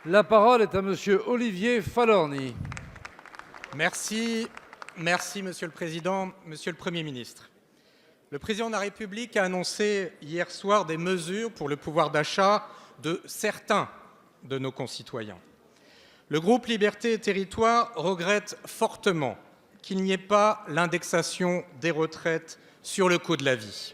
La parole est à Monsieur Olivier Falorni. Merci, Monsieur le Président, Monsieur le Premier ministre. Le Président de la République a annoncé hier soir des mesures pour le pouvoir d'achat de certains de nos concitoyens. Le groupe Liberté et Territoires regrette fortement qu'il n'y ait pas l'indexation des retraites sur le coût de la vie.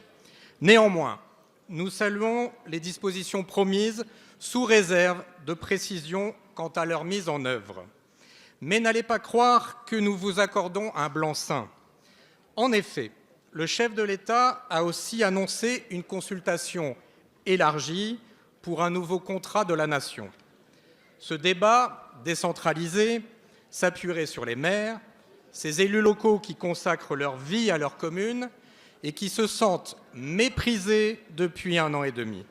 Néanmoins, nous saluons les dispositions promises sous réserve de précisions quant à leur mise en œuvre. Mais n'allez pas croire que nous vous accordons un blanc-seing. En effet, le chef de l'État a aussi annoncé une consultation élargie pour un nouveau contrat de la nation. Ce débat décentralisé s'appuierait sur les maires, ces élus locaux qui consacrent leur vie à leur commune et qui se sentent méprisés depuis 1 an et demi.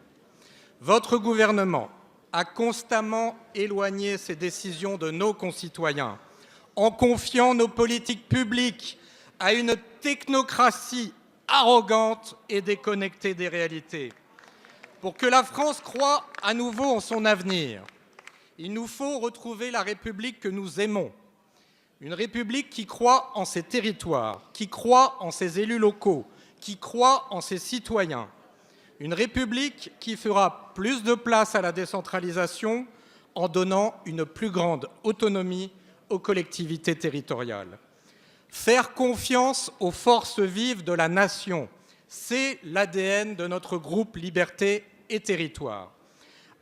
Votre gouvernement a constamment éloigné ces décisions de nos concitoyens en confiant nos politiques publiques à une technocratie arrogante et déconnectée des réalités. Pour que la France croie à nouveau en son avenir, il nous faut retrouver la République que nous aimons. Une République qui croit en ses territoires, qui croit en ses élus locaux, qui croit en ses citoyens. Une République qui fera plus de place à la décentralisation en donnant une plus grande autonomie aux collectivités territoriales. Faire confiance aux forces vives de la nation, c'est l'ADN de notre groupe Liberté et Territoires.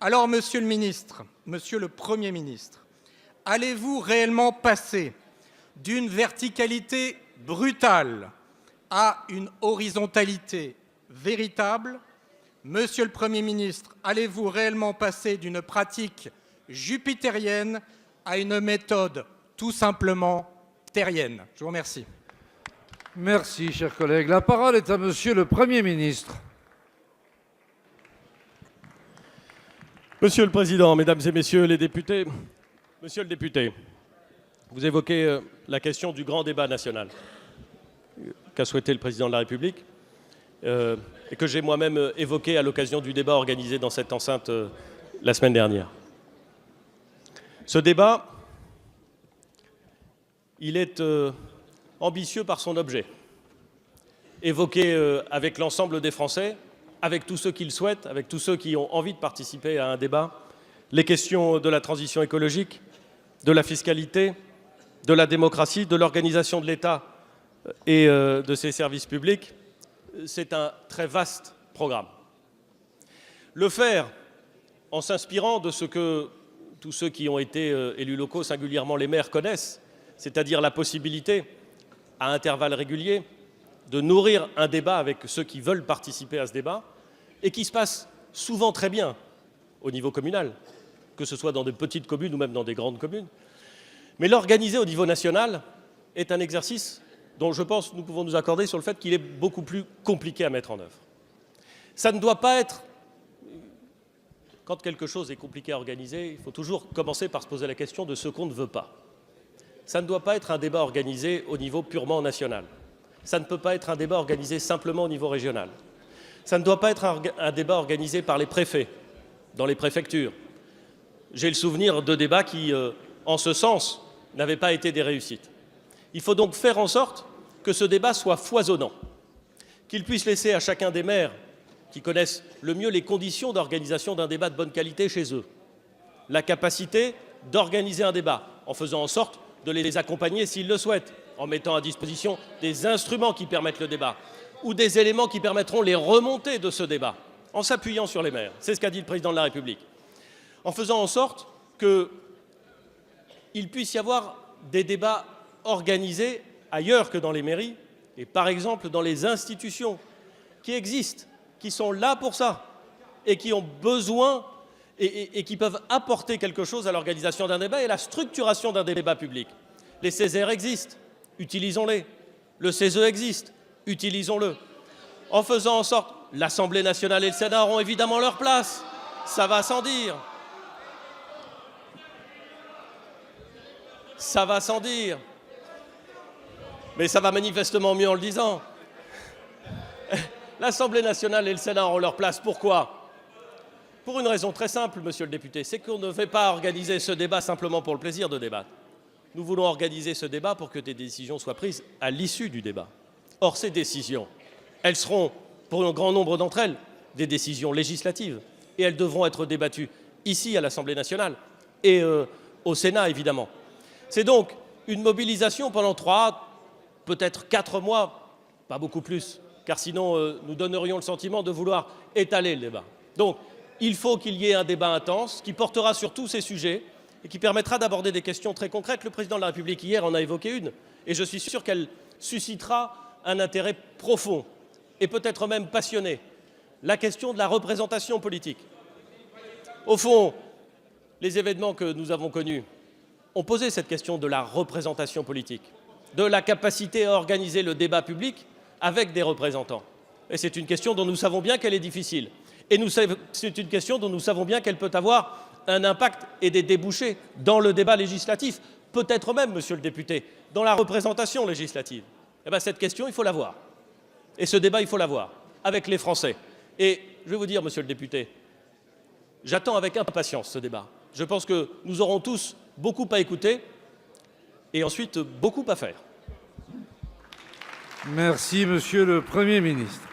Alors, Monsieur le ministre, Monsieur le Premier ministre, allez-vous réellement passer d'une verticalité brutale à une horizontalité véritable? Monsieur le Premier ministre, allez-vous réellement passer d'une pratique jupitérienne à une méthode tout simplement terrienne? Je vous remercie. Merci, cher collègue. La parole est à Monsieur le Premier ministre. Monsieur le Président, Mesdames et Messieurs les députés, Monsieur le député, vous évoquez la question du grand débat national qu'a souhaité le Président de la République et que j'ai moi-même évoqué à l'occasion du débat organisé dans cette enceinte la semaine dernière. Ce débat, il est ambitieux par son objet, évoqué avec l'ensemble des Français, avec tous ceux qui le souhaitent, avec tous ceux qui ont envie de participer à un débat, les questions de la transition écologique, de la fiscalité, de la démocratie, de l'organisation de l'État et de ses services publics. C'est un très vaste programme. Le faire en s'inspirant de ce que tous ceux qui ont été élus locaux, singulièrement les maires, connaissent, c'est-à-dire la possibilité, à intervalles réguliers, de nourrir un débat avec ceux qui veulent participer à ce débat, et qui se passe souvent très bien au niveau communal, que ce soit dans de petites communes ou même dans des grandes communes. Mais l'organiser au niveau national est un exercice dont je pense que nous pouvons nous accorder sur le fait qu'il est beaucoup plus compliqué à mettre en œuvre. Ça ne doit pas être... Quand quelque chose est compliqué à organiser, il faut toujours commencer par se poser la question de ce qu'on ne veut pas. Ça ne doit pas être un débat organisé au niveau purement national. Ça ne peut pas être un débat organisé simplement au niveau régional. Ça ne doit pas être un débat organisé par les préfets, dans les préfectures. J'ai le souvenir de débats qui, en ce sens, n'avaient pas été des réussites. Il faut donc faire en sorte que ce débat soit foisonnant, qu'il puisse laisser à chacun des maires qui connaissent le mieux les conditions d'organisation d'un débat de bonne qualité chez eux, la capacité d'organiser un débat, en faisant en sorte de les accompagner s'ils le souhaitent, en mettant à disposition des instruments qui permettent le débat, ou des éléments qui permettront les remontées de ce débat, en s'appuyant sur les maires. C'est ce qu'a dit le Président de la République. En faisant en sorte qu'il puisse y avoir des débats organisés ailleurs que dans les mairies, et par exemple dans les institutions qui existent, qui sont là pour ça, et qui ont besoin et qui peuvent apporter quelque chose à l'organisation d'un débat et à la structuration d'un débat public. Les Césaires existent, utilisons-les. Le CESE existe, utilisons-le. En faisant en sorte, l'Assemblée nationale et le Sénat auront évidemment leur place, ça va sans dire. Ça va sans dire. Mais ça va manifestement mieux en le disant. L'Assemblée nationale et le Sénat auront leur place. Pourquoi ? Pour une raison très simple, monsieur le député, c'est qu'on ne fait pas organiser ce débat simplement pour le plaisir de débattre. Nous voulons organiser ce débat pour que des décisions soient prises à l'issue du débat. Or, ces décisions, elles seront, pour un grand nombre d'entre elles, des décisions législatives. Et elles devront être débattues ici, à l'Assemblée nationale, et au Sénat, évidemment. C'est donc une mobilisation pendant 3, peut-être 4 mois, pas beaucoup plus, car sinon nous donnerions le sentiment de vouloir étaler le débat. Donc, il faut qu'il y ait un débat intense qui portera sur tous ces sujets et qui permettra d'aborder des questions très concrètes. Le président de la République, hier, en a évoqué une, et je suis sûr qu'elle suscitera un intérêt profond et peut-être même passionné. La question de la représentation politique. Au fond, les événements que nous avons connus ont posé cette question de la représentation politique, de la capacité à organiser le débat public avec des représentants. Et c'est une question dont nous savons bien qu'elle est difficile. Et c'est une question dont nous savons bien qu'elle peut avoir un impact et des débouchés dans le débat législatif, peut-être même, monsieur le député, dans la représentation législative. Eh bien, cette question, il faut l'avoir. Et ce débat, il faut l'avoir avec les Français. Et je vais vous dire, monsieur le député, j'attends avec impatience ce débat. Je pense que nous aurons tous beaucoup à écouter et ensuite beaucoup à faire. Merci, Monsieur le Premier ministre.